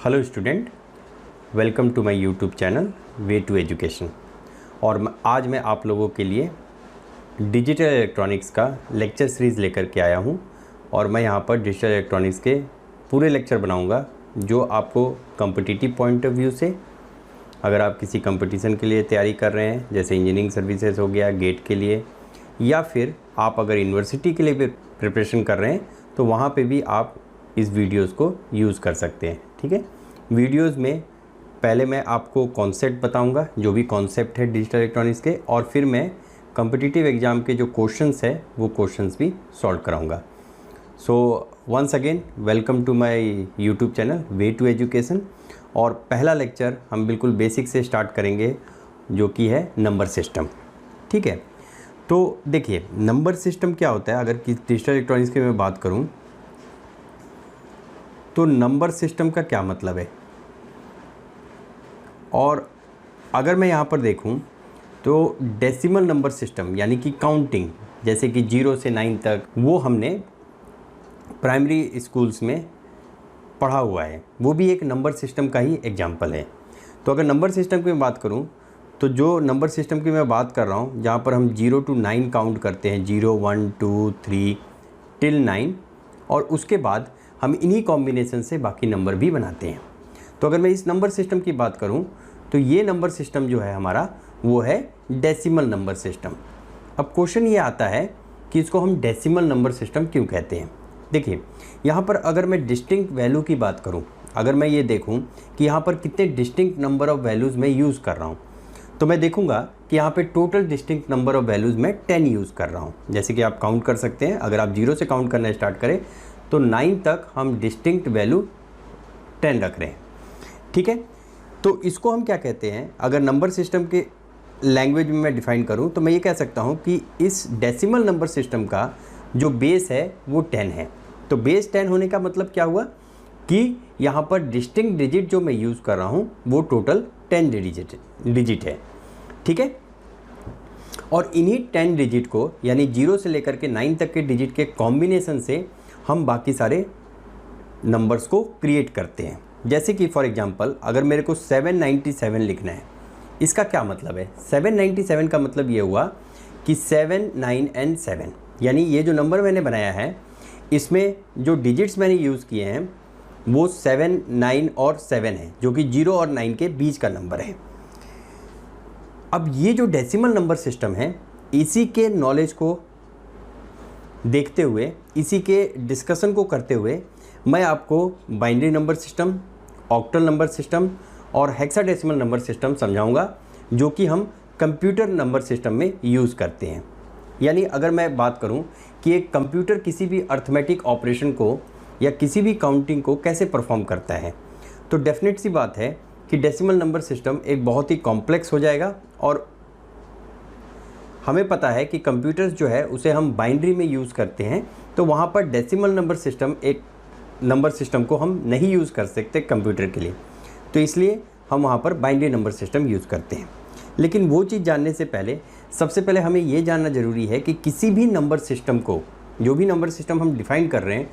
Hello student, welcome to my YouTube channel way to education. और आज मैं आप लोगों के लिए डिजिटल इलेक्ट्रॉनिक्स का लेक्चर सीरीज़ लेकर के आया हूं। और मैं यहां पर डिजिटल इलेक्ट्रॉनिक्स के पूरे लेक्चर बनाऊंगा जो आपको कॉम्पिटिटिव पॉइंट ऑफ व्यू से, अगर आप किसी कंपटीशन के लिए तैयारी कर रहे हैं जैसे इंजीनियरिंग सर्विसेज हो गया, गेट के लिए, या फिर आप अगर यूनिवर्सिटी के लिए भी प्रिपरेशन कर रहे हैं तो वहाँ पे भी आप इस वीडियोस को यूज़ कर सकते हैं। ठीक है, वीडियोस में पहले मैं आपको कॉन्सेप्ट बताऊंगा, जो भी कॉन्सेप्ट है डिजिटल इलेक्ट्रॉनिक्स के, और फिर मैं कॉम्पिटिटिव एग्ज़ाम के जो क्वेश्चंस है वो क्वेश्चंस भी सॉल्व कराऊंगा। So once again welcome to my YouTube channel way to education. और पहला लेक्चर हम बिल्कुल बेसिक से स्टार्ट करेंगे जो कि है नंबर सिस्टम। ठीक है, तो देखिए नंबर सिस्टम क्या होता है। अगर डिजिटल इलेक्ट्रॉनिक्स की मैं बात करूं तो नंबर सिस्टम का क्या मतलब है, और अगर मैं यहाँ पर देखूँ तो डेसिमल नंबर सिस्टम यानी कि काउंटिंग, जैसे कि 0 से 9 तक, वो हमने प्राइमरी स्कूल्स में पढ़ा हुआ है, वो भी एक नंबर सिस्टम का ही एग्जाम्पल है। तो अगर नंबर सिस्टम की मैं बात करूँ तो जो नंबर सिस्टम की मैं बात कर रहा हूँ जहाँ पर हम 0 to 9 काउंट करते हैं, 0 1 2 3 till 9, और उसके बाद हम इन्हीं कॉम्बिनेशन से बाकी नंबर भी बनाते हैं। तो अगर मैं इस नंबर सिस्टम की बात करूं तो ये नंबर सिस्टम जो है हमारा वो है डेसिमल नंबर सिस्टम। अब क्वेश्चन ये आता है कि इसको हम डेसिमल नंबर सिस्टम क्यों कहते हैं। देखिए यहाँ पर अगर मैं डिस्टिंक्ट वैल्यू की बात करूँ, अगर मैं ये देखूँ कि यहाँ पर कितने डिस्टिंक्ट नंबर ऑफ़ वैल्यूज़ मैं यूज़ कर रहा हूँ, तो मैं देखूँगा कि यहाँ पे total distinct number of values मैं 10 यूज़ कर रहा हूँ। जैसे कि आप काउंट कर सकते हैं, अगर आप 0 से काउंट करना स्टार्ट करें तो 9 तक हम डिस्टिंक्ट वैल्यू 10 रख रहे हैं। ठीक है, तो इसको हम क्या कहते हैं, अगर नंबर सिस्टम के लैंग्वेज में मैं डिफ़ाइन करूं तो मैं ये कह सकता हूं कि इस डेसिमल नंबर सिस्टम का जो बेस है वो 10 है। तो बेस 10 होने का मतलब क्या हुआ कि यहाँ पर डिस्टिंक्ट डिजिट जो मैं यूज़ कर रहा हूँ वो टोटल 10 डिजिट है। ठीक है, और इन्हीं 10 डिजिट को यानी 0 से लेकर के 9 तक के डिजिट के कॉम्बिनेशन से हम बाकी सारे नंबर्स को क्रिएट करते हैं। जैसे कि फॉर एग्जांपल अगर मेरे को 797 लिखना है, इसका क्या मतलब है। 797 का मतलब ये हुआ कि 7 9 and 7, यानी ये जो नंबर मैंने बनाया है इसमें जो डिजिट्स मैंने यूज़ किए हैं वो 7 9 और 7 है, जो कि 0 और 9 के बीच का नंबर है। अब ये जो डेसिमल नंबर सिस्टम है, इसी के नॉलेज को देखते हुए, इसी के डिस्कशन को करते हुए मैं आपको binary number system, octal number system और हेक्साडेसिमल नंबर सिस्टम समझाऊंगा, जो कि हम कंप्यूटर नंबर सिस्टम में यूज़ करते हैं। यानी अगर मैं बात करूं कि एक कंप्यूटर किसी भी अर्थमेटिक ऑपरेशन को या किसी भी काउंटिंग को कैसे परफॉर्म करता है, तो डेफिनेट सी बात है कि डेसिमल नंबर सिस्टम एक बहुत ही कॉम्प्लेक्स हो जाएगा। और हमें पता है कि कंप्यूटर्स जो है उसे हम बाइनरी में यूज़ करते हैं, तो वहाँ पर डेसिमल नंबर सिस्टम, एक नंबर सिस्टम को हम नहीं यूज़ कर सकते कंप्यूटर के लिए, तो इसलिए हम वहाँ पर बाइनरी नंबर सिस्टम यूज़ करते हैं। लेकिन वो चीज़ जानने से पहले सबसे पहले हमें ये जानना ज़रूरी है कि किसी भी नंबर सिस्टम को, जो भी नंबर सिस्टम हम डिफ़ाइन कर रहे हैं,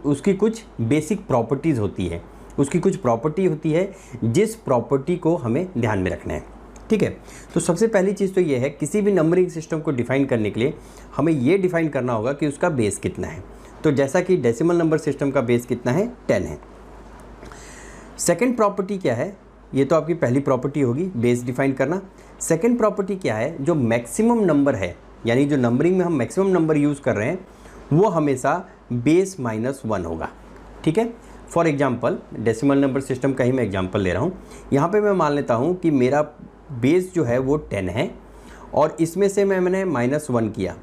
उसकी कुछ बेसिक प्रॉपर्टीज़ होती है, उसकी कुछ प्रॉपर्टी होती है जिस प्रॉपर्टी को हमें ध्यान में रखना है। ठीक है, तो सबसे पहली चीज़ तो ये है, किसी भी नंबरिंग सिस्टम को डिफ़ाइन करने के लिए हमें ये डिफ़ाइन करना होगा कि उसका बेस कितना है। तो जैसा कि डेसिमल नंबर सिस्टम का बेस कितना है, 10 है। सेकंड प्रॉपर्टी क्या है, ये तो आपकी पहली प्रॉपर्टी होगी, बेस डिफ़ाइन करना। सेकंड प्रॉपर्टी क्या है, जो मैक्सिमम नंबर है, यानी जो नंबरिंग में हम मैक्सिमम नंबर यूज़ कर रहे हैं वो हमेशा बेस -1 होगा। ठीक है, for example decimal number system का ही मैं एग्जाम्पल ले रहा हूँ। यहाँ पर मैं मान लेता हूँ कि मेरा बेस जो है वो 10 है और इसमें से मैंने -1 किया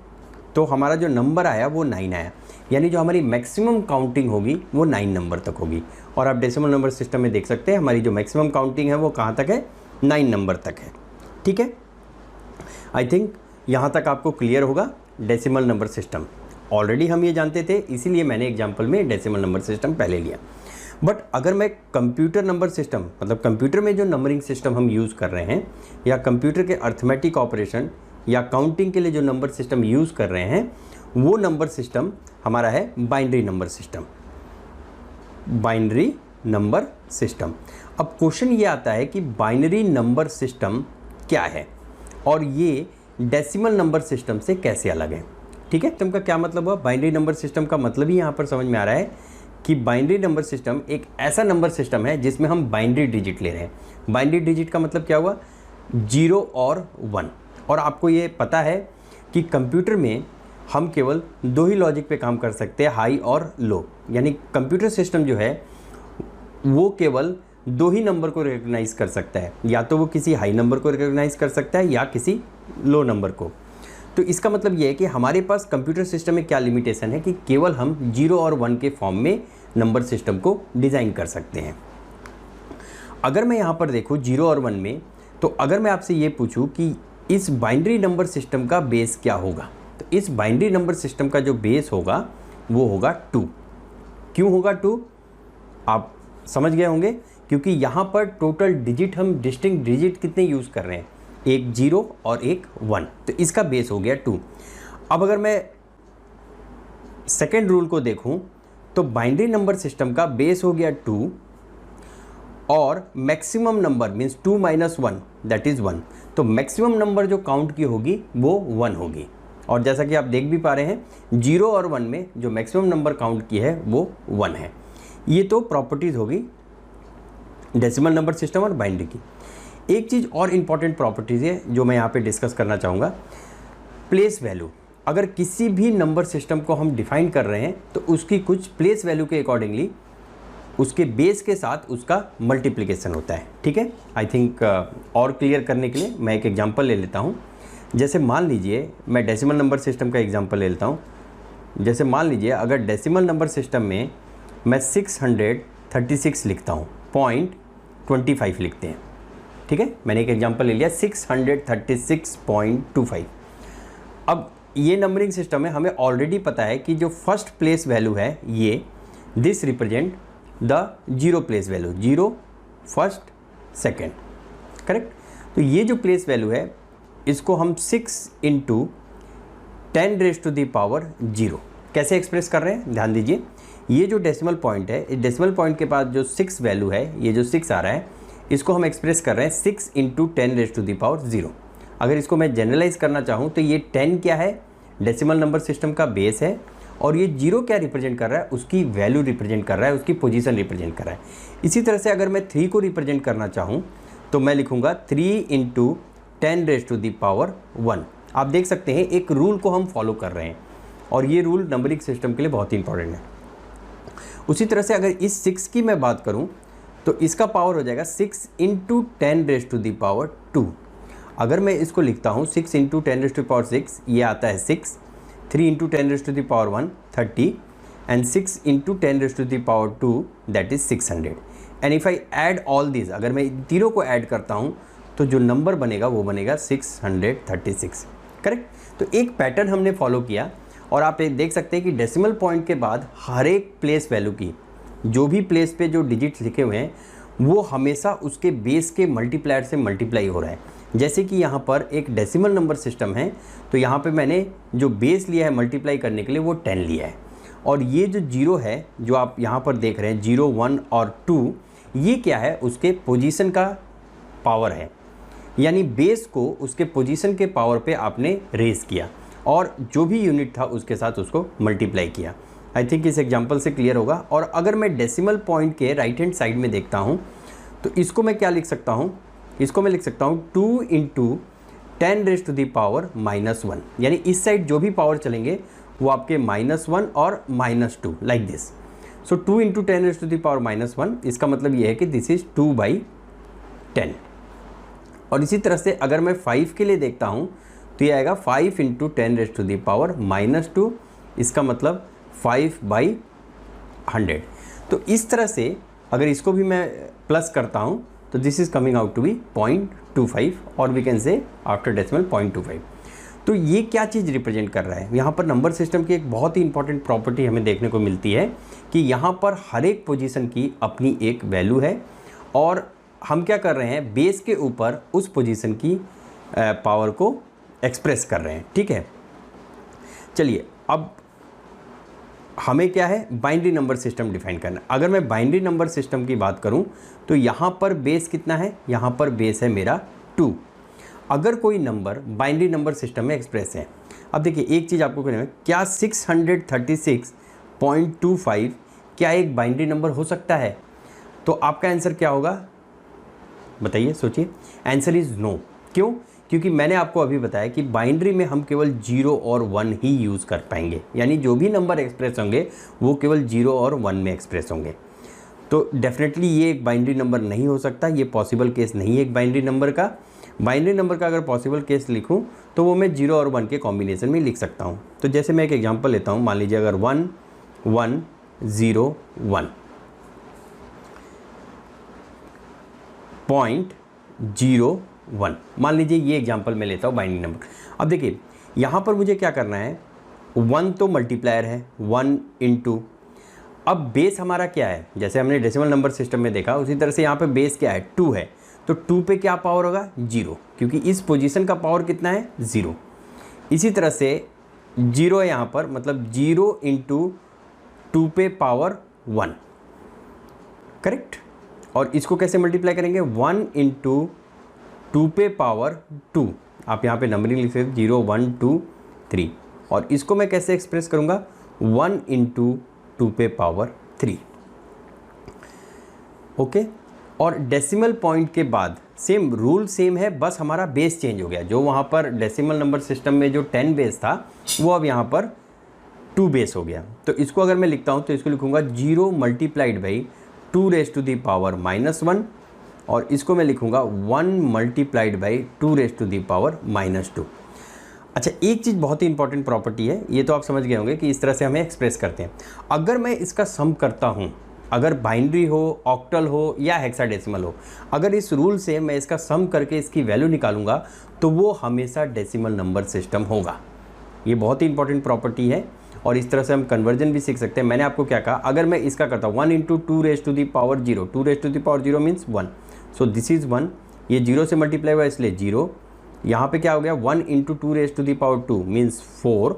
तो हमारा जो नंबर आया वो 9 आया, यानी जो हमारी मैक्सिमम काउंटिंग होगी वो 9 नंबर तक होगी। और आप डेसिमल नंबर सिस्टम में देख सकते हैं हमारी जो मैक्सिमम काउंटिंग है वो कहाँ तक है, 9 नंबर तक है। ठीक है, आई थिंक यहाँ तक आपको क्लियर होगा डेसिमल नंबर सिस्टम। ऑलरेडी हम ये जानते थे, इसीलिए मैंने एग्जाम्पल में डेसिमल नंबर सिस्टम पहले लिया। बट अगर मैं कंप्यूटर नंबर सिस्टम, मतलब कंप्यूटर में जो नंबरिंग सिस्टम हम यूज़ कर रहे हैं, या कंप्यूटर के अर्थमेटिक ऑपरेशन या काउंटिंग के लिए जो नंबर सिस्टम यूज़ कर रहे हैं, वो नंबर सिस्टम हमारा है binary number system. Binary number system. अब क्वेश्चन ये आता है कि बाइनरी नंबर सिस्टम क्या है और ये डेसिमल नंबर सिस्टम से कैसे अलग है। ठीक है, सिस्टम का क्या मतलब हुआ? बाइनरी नंबर सिस्टम का मतलब ही यहाँ पर समझ में आ रहा है कि बाइनरी नंबर सिस्टम एक ऐसा नंबर सिस्टम है जिसमें हम बाइनरी डिजिट ले रहे हैं। बाइनरी डिजिट का मतलब क्या हुआ? 0 और 1। और आपको ये पता है कि कंप्यूटर में हम केवल 2 ही लॉजिक पे काम कर सकते हैं, हाई और लो। यानी कंप्यूटर सिस्टम जो है वो केवल 2 ही नंबर को रिकॉग्नाइज़ कर सकता है, या तो वो किसी हाई नंबर को रिकॉग्नाइज़ कर सकता है या किसी लो नंबर को। तो इसका मतलब ये है कि हमारे पास कंप्यूटर सिस्टम में क्या लिमिटेशन है कि केवल हम 0 और 1 के फॉर्म में नंबर सिस्टम को डिज़ाइन कर सकते हैं। अगर मैं यहाँ पर देखूँ 0 और 1 में, तो अगर मैं आपसे ये पूछूँ कि इस बाइनरी नंबर सिस्टम का बेस क्या होगा, तो इस बाइनरी नंबर सिस्टम का जो बेस होगा वो होगा 2। क्यों होगा 2? आप समझ गए होंगे, क्योंकि यहाँ पर टोटल डिजिट हम डिस्टिंक्ट डिजिट कितने यूज़ कर रहे हैं, एक 0 और एक 1, तो इसका बेस हो गया 2। अब अगर मैं सेकेंड रूल को देखूँ तो बाइनरी नंबर सिस्टम का बेस हो गया 2 और maximum number means 2 - 1 that is 1। तो मैक्सिमम नंबर जो काउंट की होगी वो 1 होगी। और जैसा कि आप देख भी पा रहे हैं 0 और 1 में जो मैक्सिमम नंबर काउंट की है वो 1 है। ये तो प्रॉपर्टीज़ होगी डेसिमल नंबर सिस्टम और बाइनरी की। एक चीज़ और इम्पॉर्टेंट प्रॉपर्टीज़ है जो मैं यहाँ पे डिस्कस करना चाहूँगा, प्लेस वैल्यू। अगर किसी भी नंबर सिस्टम को हम डिफाइन कर रहे हैं तो उसकी कुछ प्लेस वैल्यू के अकॉर्डिंगली उसके बेस के साथ उसका मल्टीप्लिकेशन होता है। ठीक है, आई थिंक और क्लियर करने के लिए मैं एक एग्जांपल ले लेता हूँ। जैसे मान लीजिए मैं डेसिमल नंबर सिस्टम का एग्जांपल ले लेता हूँ। जैसे मान लीजिए अगर डेसिमल नंबर सिस्टम में मैं 636 लिखता हूँ, 0.25 लिखते हैं। ठीक है, मैंने एक एग्जांपल ले लिया 636.25। अब ये नंबरिंग सिस्टम है, हमें ऑलरेडी पता है कि जो फर्स्ट प्लेस वैल्यू है ये this represent the 0 place value, 0 first second, correct. तो ये जो प्लेस वैल्यू है इसको हम 6 × 10⁻�0 कैसे एक्सप्रेस कर रहे हैं, ध्यान दीजिए। ये जो डेसिमल पॉइंट है, इस डेसिमल पॉइंट के बाद जो 6 वैल्यू है, ये जो 6 आ रहा है, इसको हम एक्सप्रेस कर रहे हैं 6 × 10⁻�0। अगर इसको मैं जनरलाइज करना चाहूँ तो ये 10 क्या है, डेसिमल नंबर सिस्टम का बेस है, और ये 0 क्या रिप्रेजेंट कर रहा है, उसकी वैल्यू रिप्रेजेंट कर रहा है, उसकी पोजीशन रिप्रेजेंट कर रहा है। इसी तरह से अगर मैं 3 को रिप्रेजेंट करना चाहूँ तो मैं लिखूँगा 3 × 10⁻1। आप देख सकते हैं एक रूल को हम फॉलो कर रहे हैं और ये रूल नंबरिंग सिस्टम के लिए बहुत ही इंपॉर्टेंट है। उसी तरह से अगर इस 6 की मैं बात करूं तो इसका पावर हो जाएगा 6 × 10⁻²। अगर मैं इसको लिखता हूं 6 × 10⁻6, ये आता है 6, 3 × 10⁻1 30 and 6 × 10⁻2 that is 600। And if I add all this, अगर मैं तीनों को ऐड करता हूं तो जो नंबर बनेगा वो बनेगा 636, करेक्ट। तो एक पैटर्न हमने फॉलो किया और आप देख सकते हैं कि डेसिमल पॉइंट के बाद हर एक प्लेस वैल्यू की जो भी प्लेस पे जो डिजिट्स लिखे हुए हैं वो हमेशा उसके बेस के मल्टीप्लायर से मल्टीप्लाई हो रहा है। जैसे कि यहाँ पर एक डेसिमल नंबर सिस्टम है तो यहाँ पे मैंने जो बेस लिया है मल्टीप्लाई करने के लिए वो 10 लिया है, और ये जो 0 है जो आप यहाँ पर देख रहे हैं 0, 1 और 2, ये क्या है, उसके पोजीशन का पावर है। यानी बेस को उसके पोजीशन के पावर पे आपने रेज किया और जो भी यूनिट था उसके साथ उसको मल्टीप्लाई किया। आई थिंक इस एग्जांपल से क्लियर होगा। और अगर मैं डेसिमल पॉइंट के राइट हैंड साइड में देखता हूँ तो इसको मैं क्या लिख सकता हूँ, इसको मैं लिख सकता हूँ 2 × 10⁻⁻1, यानी इस साइड जो भी पावर चलेंगे वो आपके -1 और -2 लाइक दिस। सो 2 × 10⁻1, इसका मतलब ये है कि दिस इज 2/10। और इसी तरह से अगर मैं 5 के लिए देखता हूँ तो ये आएगा 5 × 10⁻2, इसका मतलब 5/100। तो इस तरह से अगर इसको भी मैं प्लस करता हूँ तो this is coming out to be 0.25 और we can say after decimal 0.25। तो ये क्या चीज़ रिप्रेजेंट कर रहा है, यहाँ पर नंबर सिस्टम की एक बहुत ही इंपॉर्टेंट प्रॉपर्टी हमें देखने को मिलती है कि यहाँ पर हर एक पोजीशन की अपनी एक वैल्यू है और हम क्या कर रहे हैं, बेस के ऊपर उस पोजीशन की पावर को एक्सप्रेस कर रहे हैं। ठीक है, चलिए अब हमें क्या है, बाइनरी नंबर सिस्टम डिफाइन करना। अगर मैं बाइनरी नंबर सिस्टम की बात करूं तो यहाँ पर बेस कितना है, यहाँ पर बेस है मेरा 2। अगर कोई नंबर बाइनरी नंबर सिस्टम में एक्सप्रेस है, अब देखिए एक चीज़ आपको कहना है, क्या 636.25 क्या एक बाइनरी नंबर हो सकता है? तो आपका आंसर क्या होगा, बताइए, सोचिए। Answer is no. क्यों? क्योंकि मैंने आपको अभी बताया कि बाइनरी में हम केवल 0 और 1 ही यूज़ कर पाएंगे, यानी जो भी नंबर एक्सप्रेस होंगे वो केवल 0 और 1 में एक्सप्रेस होंगे। तो डेफिनेटली ये एक बाइनरी नंबर नहीं हो सकता, ये पॉसिबल केस नहीं है एक बाइनरी नंबर का। बाइनरी नंबर का अगर पॉसिबल केस लिखूं तो वो मैं 0 और 1 के कॉम्बिनेशन में लिख सकता हूं। तो जैसे मैं एक एग्जांपल लेता हूं, मान लीजिए अगर 1 1 0 1 0.01, मान लीजिए ये एग्जांपल मैं लेता हूँ बाइनरी नंबर। अब देखिए यहाँ पर मुझे क्या करना है, 1 तो मल्टीप्लायर है 1 इंटू, अब बेस हमारा क्या है, जैसे हमने डेसिमल नंबर सिस्टम में देखा उसी तरह से यहाँ पे बेस क्या है, 2 है। तो 2 पे क्या पावर होगा, 0, क्योंकि इस पोजीशन का पावर कितना है, 0। इसी तरह से 0 है यहाँ पर, मतलब 0 इंटू 2 पे पावर 1, करेक्ट। और इसको कैसे मल्टीप्लाई करेंगे, 1 इंटू 2 पे पावर 2, आप यहाँ पे नंबरिंग लिख सकते 0 1 2 3, और इसको मैं कैसे एक्सप्रेस करूँगा, 1 इंटू 2 पे पावर 3, ओके। और डेसिमल पॉइंट के बाद सेम रूल सेम है, बस हमारा बेस चेंज हो गया। जो वहाँ पर डेसिमल नंबर सिस्टम में जो 10 बेस था वो अब यहाँ पर 2 बेस हो गया। तो इसको अगर मैं लिखता हूँ तो इसको लिखूँगा 0 multiplied by 2 raise to the power -1, और इसको मैं लिखूँगा 1 multiplied by 2 raise to the power -2। अच्छा, एक चीज़ बहुत ही इंपॉर्टेंट प्रॉपर्टी है, ये तो आप समझ गए होंगे कि इस तरह से हमें एक्सप्रेस करते हैं। अगर मैं इसका सम करता हूँ, अगर बाइनरी हो, ऑक्टल हो या हेक्साडेसिमल हो, अगर इस रूल से मैं इसका सम करके इसकी वैल्यू निकालूंगा तो वो हमेशा डेसिमल नंबर सिस्टम होगा। ये बहुत ही इंपॉर्टेंट प्रॉपर्टी है, और इस तरह से हम कन्वर्जन भी सीख सकते हैं। मैंने आपको क्या कहा, अगर मैं इसका करता हूँ 1 into 2 raise to the power 0, 2 raise to the power 0 means 1, so this is 1, ये 0 से मल्टीप्लाई हुआ इसलिए 0, यहाँ पे क्या हो गया 1 into 2 raise to the power 2 means 4,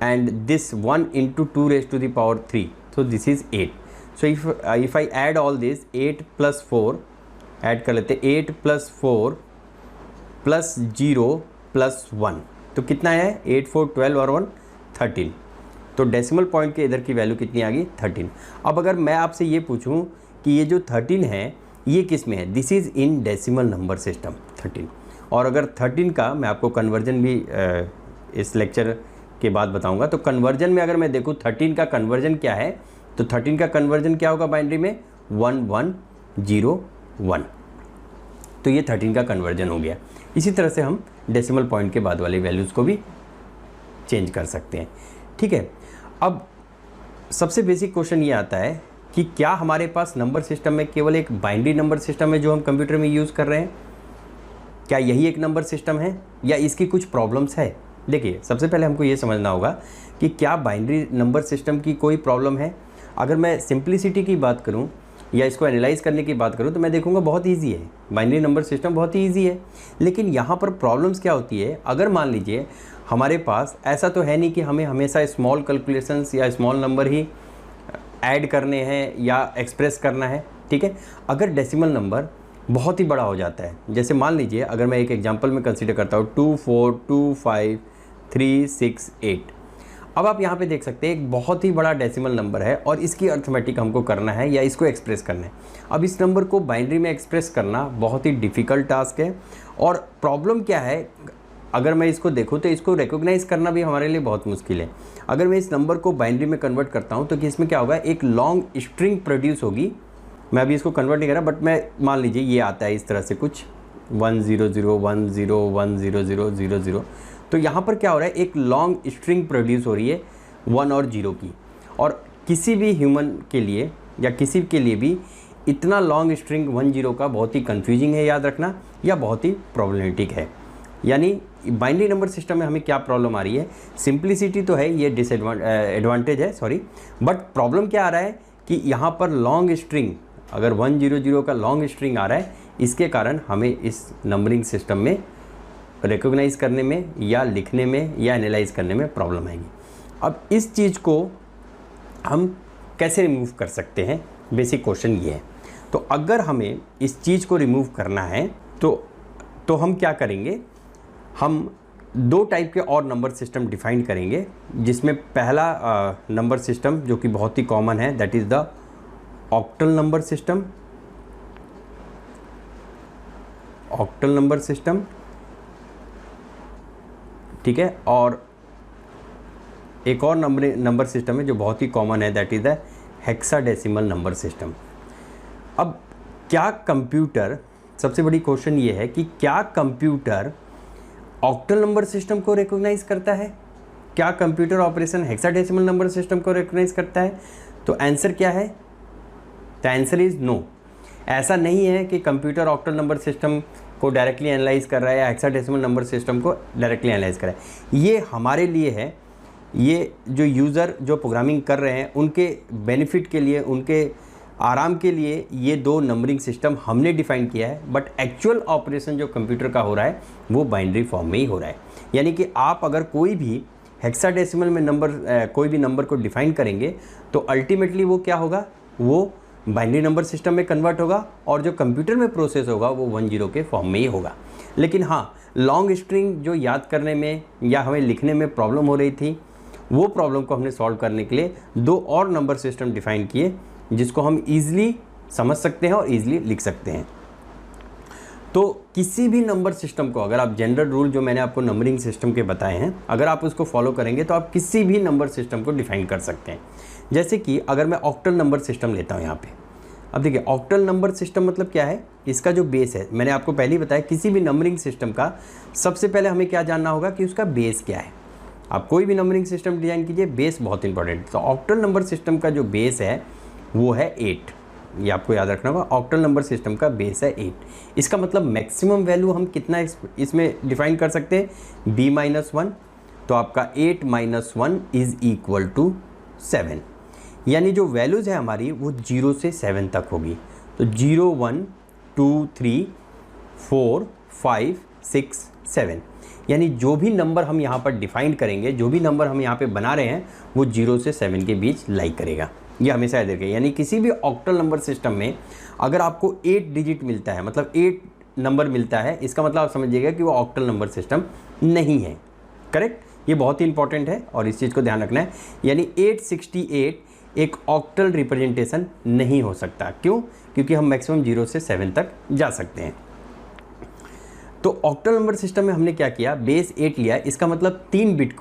and this 1 into 2 raise to the power 3, so this is 8। So if I add all this, 8 plus 4 add कर लेते, 8 प्लस 4 प्लस 0 प्लस 1, तो कितना है, 8 4 12 और 1 13। तो डेसिमल पॉइंट के इधर की वैल्यू कितनी आ गई, 13। अब अगर मैं आपसे ये पूछूं कि ये जो 13 है ये किस में है, this is in decimal number system 13। और अगर 13 का मैं आपको कन्वर्जन भी इस लेक्चर के बाद बताऊंगा। तो कन्वर्जन में अगर मैं देखूं 13 का कन्वर्जन क्या है, तो 13 का कन्वर्जन क्या होगा बाइनरी में, 1 1 0 1, तो ये 13 का कन्वर्जन हो गया। इसी तरह से हम डेसिमल पॉइंट के बाद वाली वैल्यूज़ को भी चेंज कर सकते हैं, ठीक है। अब सबसे बेसिक क्वेश्चन ये आता है कि क्या हमारे पास नंबर सिस्टम में केवल एक बाइनरी नंबर सिस्टम है जो हम कंप्यूटर में यूज़ कर रहे हैं, क्या यही एक नंबर सिस्टम है या इसकी कुछ प्रॉब्लम्स है? देखिए, सबसे पहले हमको ये समझना होगा कि क्या बाइनरी नंबर सिस्टम की कोई प्रॉब्लम है। अगर मैं सिंप्लिसिटी की बात करूं या इसको एनालाइज करने की बात करूं तो मैं देखूंगा बहुत इजी है, बाइनरी नंबर सिस्टम बहुत ही ईजी है। लेकिन यहाँ पर प्रॉब्लम्स क्या होती है, अगर मान लीजिए हमारे पास ऐसा तो है नहीं कि हमें हमेशा स्मॉल कैलकुलेशंस या स्मॉल नंबर ही ऐड करने हैं या एक्सप्रेस करना है, ठीक है। अगर डेसिमल नंबर बहुत ही बड़ा हो जाता है, जैसे मान लीजिए अगर मैं एक एग्जांपल में कंसीडर करता हूँ 2 4 2 5 3 6 8, अब आप यहाँ पे देख सकते हैं एक बहुत ही बड़ा डेसिमल नंबर है और इसकी अर्थमेटिक हमको करना है या इसको एक्सप्रेस करना है। अब इस नंबर को बाइनरी में एक्सप्रेस करना बहुत ही डिफ़िकल्ट टास्क है। और प्रॉब्लम क्या है, अगर मैं इसको देखूँ तो इसको रिकॉग्नाइज़ करना भी हमारे लिए बहुत मुश्किल है। अगर मैं इस नंबर को बाइनरी में कन्वर्ट करता हूँ तो कि इसमें क्या होगा, एक लॉन्ग स्ट्रिंग प्रोड्यूस होगी। मैं अभी इसको कन्वर्ट नहीं कर रहा, बट मैं मान लीजिए ये आता है इस तरह से कुछ 1 0 0 1 0 1 0 0 0 0, तो यहाँ पर क्या हो रहा है, एक लॉन्ग स्ट्रिंग प्रोड्यूस हो रही है 1 और 0 की। और किसी भी ह्यूमन के लिए या किसी के लिए भी इतना लॉन्ग स्ट्रिंग 1 0 का बहुत ही कंफ्यूजिंग है याद रखना, या बहुत ही प्रॉब्लमेटिक है। यानी बाइनरी नंबर सिस्टम में हमें क्या प्रॉब्लम आ रही है, सिंप्लिसिटी तो है, ये एडवांटेज है, सॉरी, बट प्रॉब्लम क्या आ रहा है कि यहाँ पर लॉन्ग स्ट्रिंग, अगर 1 0 0 का लॉन्ग स्ट्रिंग आ रहा है, इसके कारण हमें इस नंबरिंग सिस्टम में रिकॉग्नाइज करने में या लिखने में या एनालाइज करने में प्रॉब्लम आएगी। अब इस चीज़ को हम कैसे रिमूव कर सकते हैं, बेसिक क्वेश्चन ये है। तो अगर हमें इस चीज़ को रिमूव करना है तो हम क्या करेंगे, हम दो टाइप के और नंबर सिस्टम डिफाइन करेंगे, जिसमें पहला नंबर सिस्टम जो कि बहुत ही कॉमन है, that is the octal number system. Octal number system, ठीक है। और एक और नंबर सिस्टम है जो बहुत ही कॉमन है, that is the hexadecimal number system. अब क्या कंप्यूटर, सबसे बड़ी क्वेश्चन ये है कि क्या कंप्यूटर ऑक्टल नंबर सिस्टम को रिकॉग्नाइज करता है? क्या computer operation hexadecimal number system को रिकॉग्नाइज करता है? तो आंसर क्या है? The answer is no. ऐसा नहीं है कि कंप्यूटर ऑक्टल नंबर सिस्टम को डायरेक्टली एनालाइज कर रहा है या हेक्साडेसिमल नंबर सिस्टम को डायरेक्टली एनालाइज कर रहा है। ये हमारे लिए है, ये जो यूज़र जो प्रोग्रामिंग कर रहे हैं उनके बेनिफिट के लिए, उनके आराम के लिए ये दो नंबरिंग सिस्टम हमने डिफ़ाइन किया है। बट एक्चुअल ऑपरेशन जो कंप्यूटर का हो रहा है वो बाइनरी फॉर्म में ही हो रहा है। यानी कि आप अगर कोई भी हेक्साडेसिमल में कोई भी नंबर को डिफ़ाइन करेंगे तो अल्टीमेटली वो क्या होगा, वो बाइनरी नंबर सिस्टम में कन्वर्ट होगा और जो कंप्यूटर में प्रोसेस होगा वो 10 के फॉर्म में ही होगा। लेकिन हाँ, लॉन्ग स्ट्रिंग जो याद करने में या हमें लिखने में प्रॉब्लम हो रही थी, वो प्रॉब्लम को हमने सॉल्व करने के लिए दो और नंबर सिस्टम डिफ़ाइन किए, जिसको हम ईज़िली समझ सकते हैं और ईज़िली लिख सकते हैं। तो किसी भी नंबर सिस्टम को, अगर आप जनरल रूल जो मैंने आपको नंबरिंग सिस्टम के बताए हैं, अगर आप उसको फॉलो करेंगे तो आप किसी भी नंबर सिस्टम को डिफ़ाइन कर सकते हैं। जैसे कि अगर मैं ऑक्टल नंबर सिस्टम लेता हूँ यहाँ पे, अब देखिए ऑक्टल नंबर सिस्टम मतलब क्या है, इसका जो बेस है, मैंने आपको पहले ही बताया, किसी भी नंबरिंग सिस्टम का सबसे पहले हमें क्या जानना होगा कि उसका बेस क्या है। आप कोई भी नंबरिंग सिस्टम डिज़ाइन कीजिए, बेस बहुत इंपॉर्टेंट है। तो ऑक्टल नंबर सिस्टम का जो बेस है वो है 8। ये आपको याद रखना होगा, ऑक्टल नंबर सिस्टम का बेस है 8। इसका मतलब मैक्सिमम वैल्यू हम कितना इसमें डिफाइन कर सकते हैं, b-1। तो आपका 8 - 1 इज़ इक्वल टू 7। यानी जो वैल्यूज़ है हमारी वो 0 से 7 तक होगी। तो 0, 1, 2, 3, 4, 5, 6, 7, यानी जो भी नंबर हम यहाँ पर डिफाइन करेंगे, जो भी नंबर हम यहाँ पे बना रहे हैं, वो 0 से 7 के बीच लाई करेगा। ये हमेशा याद रखिए। यानी किसी भी ऑक्टल नंबर सिस्टम में अगर आपको 8 डिजिट मिलता है, मतलब 8 नंबर मिलता है, इसका मतलब आप समझिएगा कि वो ऑक्टल नंबर सिस्टम नहीं है। करेक्ट? ये बहुत ही इंपॉर्टेंट है और इस चीज़ को ध्यान रखना है। यानी 868 एक ऑक्टल रिप्रेजेंटेशन नहीं हो सकता। क्यों? क्योंकि हम मैक्सिमम 0 से 7 तक जा सकते हैं। तो ऑक्टल नंबर सिस्टम में हमने क्या किया, बेस 8 लिया। इसका मतलब 3 बिट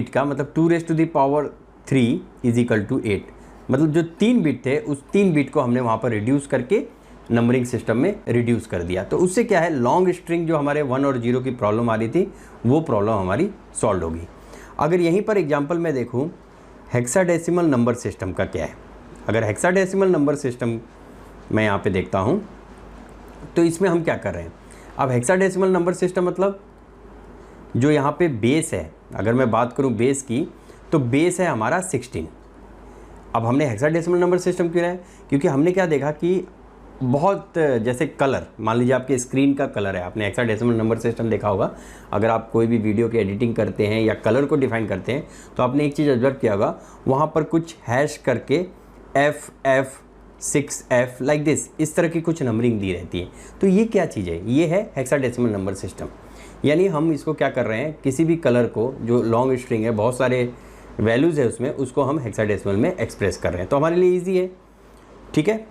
का मतलब 2⁻³ इज इक्वल टू 8। मतलब जो 3 बिट थे उस 3 बिट को हमने वहाँ पर रिड्यूस करके नंबरिंग सिस्टम में रिड्यूस कर दिया। तो उससे क्या है, लॉन्ग स्ट्रिंग जो हमारे 1 और 0 की प्रॉब्लम आ रही थी वो प्रॉब्लम हमारी सॉल्व होगी। अगर यहीं पर एग्जांपल मैं देखूं हेक्साडेसिमल नंबर सिस्टम का क्या है, अगर हेक्साडेसिमल नंबर सिस्टम मैं यहाँ पे देखता हूँ तो इसमें हम क्या कर रहे हैं। अब हेक्साडेसिमल नंबर सिस्टम मतलब जो यहाँ पे बेस है, अगर मैं बात करूँ बेस की, तो बेस है हमारा 16। अब हमने हेक्साडेसिमल नंबर सिस्टम क्यों है, क्योंकि हमने क्या देखा कि बहुत, जैसे कलर, मान लीजिए आपके स्क्रीन का कलर है, आपने हेक्साडेसिमल नंबर सिस्टम देखा होगा। अगर आप कोई भी वीडियो की एडिटिंग करते हैं या कलर को डिफाइन करते हैं तो आपने एक चीज़ ऑब्जर्व किया होगा, वहाँ पर कुछ हैश करके FF 6F लाइक दिस, इस तरह की कुछ नंबरिंग दी रहती है। तो ये क्या चीज़ है, ये है हेक्साडेसिमल नंबर सिस्टम। यानी हम इसको क्या कर रहे हैं, किसी भी कलर को, जो लॉन्ग स्ट्रिंग है, बहुत सारे वैल्यूज़ है उसमें, उसको हम हेक्साडेसिमल में एक्सप्रेस कर रहे हैं। तो हमारे लिए ईजी है, ठीक है।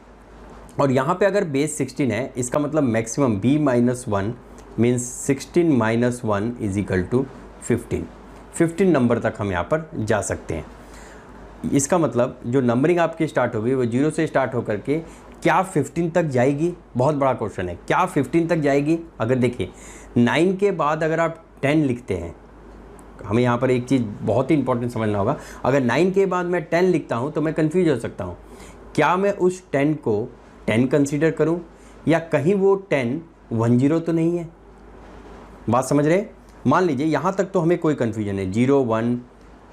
और यहाँ पे अगर बेस 16 है, इसका मतलब maximum b-1 means 16 - 1 is equal to 15 number तक हम यहाँ पर जा सकते हैं। इसका मतलब जो नंबरिंग आपकी स्टार्ट होगी वो 0 से स्टार्ट होकर के क्या 15 तक जाएगी, बहुत बड़ा क्वेश्चन है, क्या 15 तक जाएगी। अगर देखिए 9 के बाद अगर आप 10 लिखते हैं, हमें यहाँ पर एक चीज़ बहुत ही इंपॉर्टेंट समझना होगा, अगर 9 के बाद मैं 10 लिखता हूँ तो मैं कन्फ्यूज हो सकता हूँ, क्या मैं उस 10 को 10 कंसीडर करूं या कहीं वो 10 10 तो नहीं है। बात समझ रहे हैं? मान लीजिए यहाँ तक तो हमें कोई कन्फ्यूजन है, 0 1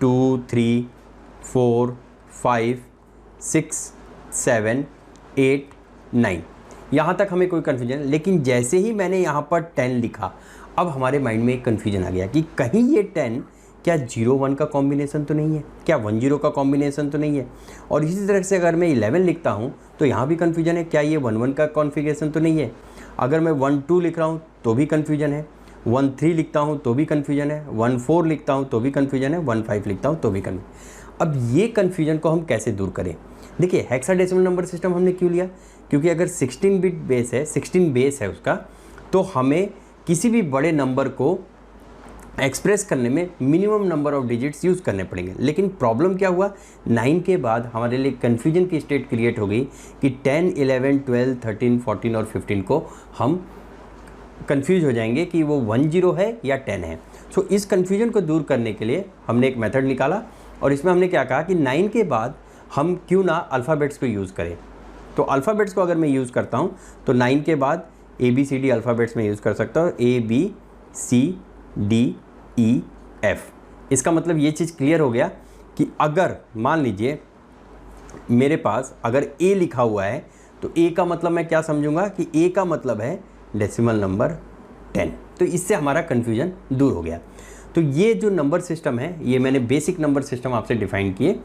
2 3 4 5 6 7 8 9, यहाँ तक हमें कोई कन्फ्यूजन है। लेकिन जैसे ही मैंने यहाँ पर 10 लिखा, अब हमारे माइंड में एक कन्फ्यूजन आ गया कि कहीं ये 10 क्या 0 1 का कॉम्बिनेशन तो नहीं है, क्या 1 0 का कॉम्बिनेशन तो नहीं है। और इसी तरह से अगर मैं 11 लिखता हूँ तो यहाँ भी कन्फ्यूजन है, क्या ये 1 1 का कॉन्फ़िगरेशन तो नहीं है। अगर मैं 1 2 लिख रहा हूँ तो भी कन्फ्यूजन है, 1 3 लिखता हूँ तो भी कन्फ्यूजन है, 1 4 लिखता हूँ तो भी कन्फ्यूजन है, 1 5 लिखता हूँ तो भी कन्फ्यूजन। अब ये कन्फ्यूजन को हम कैसे दूर करें। देखिए हेक्साडेसिमल नंबर सिस्टम हमने क्यों लिया, क्योंकि अगर 16 बिट बेस है, 16 बेस है उसका, तो हमें किसी भी बड़े नंबर को एक्सप्रेस करने में minimum number of digits use करने पड़ेंगे। लेकिन प्रॉब्लम क्या हुआ, 9 के बाद हमारे लिए कन्फ्यूजन की स्टेट क्रिएट हो गई कि 10 11 12 13 14 और 15 को हम कंफ्यूज हो जाएंगे कि वो 1 0 है या 10 है। सो इस कन्फ्यूजन को दूर करने के लिए हमने एक मेथड निकाला और इसमें हमने क्या कहा कि 9 के बाद हम क्यों ना अल्फ़ाबेट्स को यूज़ करें। तो अल्फ़ाबेट्स को अगर मैं यूज़ करता हूँ तो 9 के बाद ABCD अल्फ़ाबेट्स में यूज़ कर सकता हूँ, ABCDEF। इसका मतलब ये चीज़ क्लियर हो गया कि अगर मान लीजिए मेरे पास अगर A लिखा हुआ है तो A का मतलब मैं क्या समझूंगा कि A का मतलब है डेसिमल नंबर 10। तो इससे हमारा कन्फ्यूजन दूर हो गया। तो ये जो नंबर सिस्टम है ये मैंने बेसिक नंबर सिस्टम आपसे डिफ़ाइन किए।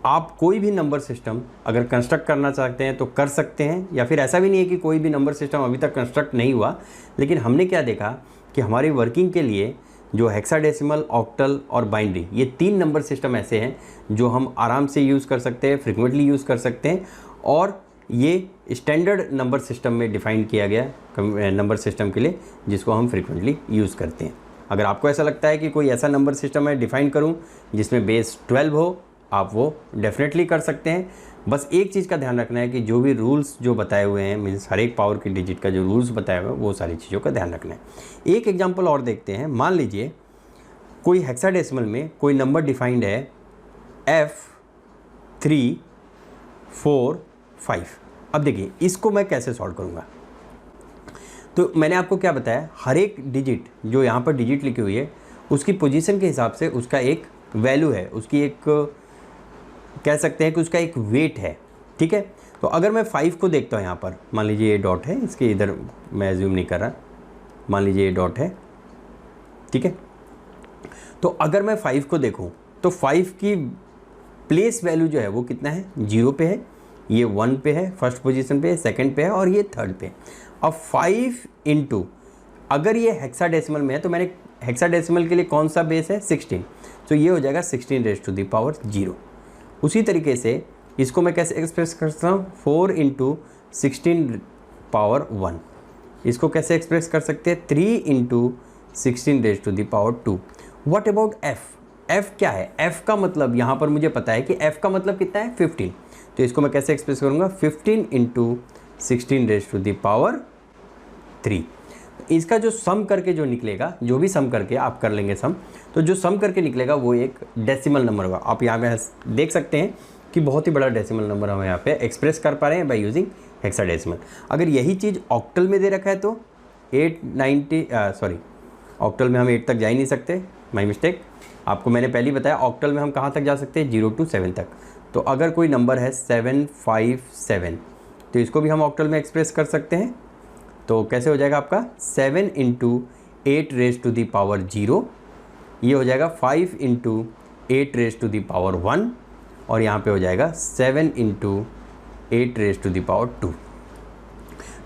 आप कोई भी नंबर सिस्टम अगर कंस्ट्रक्ट करना चाहते हैं तो कर सकते हैं, या फिर ऐसा भी नहीं है कि कोई भी नंबर सिस्टम अभी तक कंस्ट्रक्ट नहीं हुआ। लेकिन हमने क्या देखा कि हमारी वर्किंग के लिए जो हेक्साडेसिमल, ऑक्टल और बाइनरी, ये 3 नंबर सिस्टम ऐसे हैं जो हम आराम से यूज़ कर सकते हैं, फ्रिक्वेंटली यूज़ कर सकते हैं, और ये स्टैंडर्ड नंबर सिस्टम में डिफ़ाइन किया गया नंबर सिस्टम के लिए जिसको हम फ्रिक्वेंटली यूज़ करते हैं। अगर आपको ऐसा लगता है कि कोई ऐसा नंबर सिस्टम मैं डिफ़ाइन करूं जिसमें बेस 12 हो, आप वो डेफिनेटली कर सकते हैं। बस एक चीज़ का ध्यान रखना है कि जो भी रूल्स जो बताए हुए हैं, मीन्स हर एक पावर की डिजिट का जो रूल्स बताए हुए हैं वो सारी चीज़ों का ध्यान रखना है। एक एग्जांपल और देखते हैं। मान लीजिए कोई हेक्साडेसिमल में कोई नंबर डिफाइंड है F3 4 5। अब देखिए इसको मैं कैसे सॉल्व करूँगा। तो मैंने आपको क्या बताया, हर एक डिजिट जो यहाँ पर डिजिट लिखी हुई है उसकी पोजीशन के हिसाब से उसका एक वैल्यू है, उसकी एक कह सकते हैं कि उसका एक वेट है, ठीक है। तो अगर मैं 5 को देखता हूँ यहाँ पर, मान लीजिए ये डॉट है, इसके इधर मैं ज़ूम नहीं कर रहा, मान लीजिए ये डॉट है, ठीक है। तो अगर मैं 5 को देखूँ तो 5 की प्लेस वैल्यू जो है वो कितना है, 0 पे है, ये 1 पे है, फर्स्ट पोजीशन पे है, सेकंड पे है और ये थर्ड पे। अब 5 इंटू, अगर ये हेक्साडेसिमल में है तो मैंने हेक्साडेसिमल के लिए कौन सा बेस है, 16, तो ये हो जाएगा 16⁻⁴। उसी तरीके से इसको मैं कैसे एक्सप्रेस कर सकता हूँ, 4 इंटू 16⁻⁴। इसको कैसे एक्सप्रेस कर सकते हैं, 3 into 16⁻²। What about F? F क्या है, F का मतलब यहाँ पर मुझे पता है कि F का मतलब कितना है, 15। तो इसको मैं कैसे एक्सप्रेस करूँगा, 15 इंटू 16⁻⁴। इसका जो सम करके जो निकलेगा, जो भी सम करके आप कर लेंगे सम, तो जो सम करके निकलेगा वो एक डेसिमल नंबर होगा। आप यहाँ पे देख सकते हैं कि बहुत ही बड़ा डेसिमल नंबर हम यहाँ पे एक्सप्रेस कर पा रहे हैं बाय यूजिंग हेक्साडेसिमल। अगर यही चीज़ ऑक्टल में दे रखा है तो 890 ऑक्टल में हम 8 तक जा ही नहीं सकते, माय मिस्टेक। आपको मैंने पहले ही बताया ऑक्टल में हम कहाँ तक जा सकते हैं, 0 to 7 तक। तो अगर कोई नंबर है 757 तो इसको भी हम ऑक्टल में एक्सप्रेस कर सकते हैं। तो कैसे हो जाएगा आपका, 7 इंटू 8⁻⁴, ये हो जाएगा 5 इंटू 8⁻⁴ और यहाँ पे हो जाएगा 7 इंटू 8⁻²।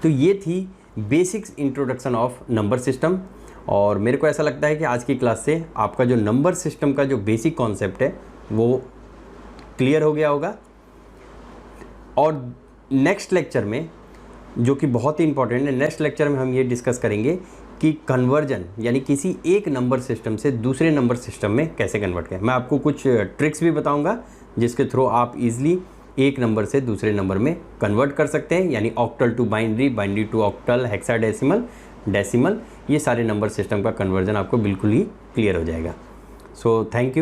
तो ये थी basics introduction of number system. और मेरे को ऐसा लगता है कि आज की क्लास से आपका जो नंबर सिस्टम का जो बेसिक कॉन्सेप्ट है वो क्लियर हो गया होगा। और नेक्स्ट लेक्चर में, जो कि बहुत ही इंपॉर्टेंट है, नेक्स्ट लेक्चर में हम ये डिस्कस करेंगे कि कन्वर्जन यानी किसी एक नंबर सिस्टम से दूसरे नंबर सिस्टम में कैसे कन्वर्ट करें। मैं आपको कुछ ट्रिक्स भी बताऊंगा जिसके थ्रू आप इजीली एक नंबर से दूसरे नंबर में कन्वर्ट कर सकते हैं, यानी octal to binary, binary to octal, hexadecimal, decimal, ये सारे नंबर सिस्टम का कन्वर्जन आपको बिल्कुल ही क्लियर हो जाएगा। सो thank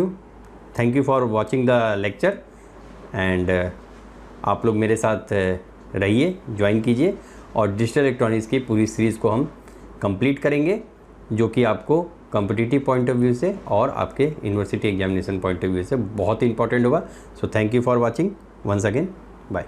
you for watching the lecture and आप लोग मेरे साथ रहिए, ज्वाइन कीजिए और डिजिटल इलेक्ट्रॉनिक्स की पूरी सीरीज़ को हम कंप्लीट करेंगे, जो कि आपको कॉम्पिटिटिव पॉइंट ऑफ व्यू से और आपके university examination point of view से बहुत ही इंपॉर्टेंट होगा। So thank you for watching once again, bye.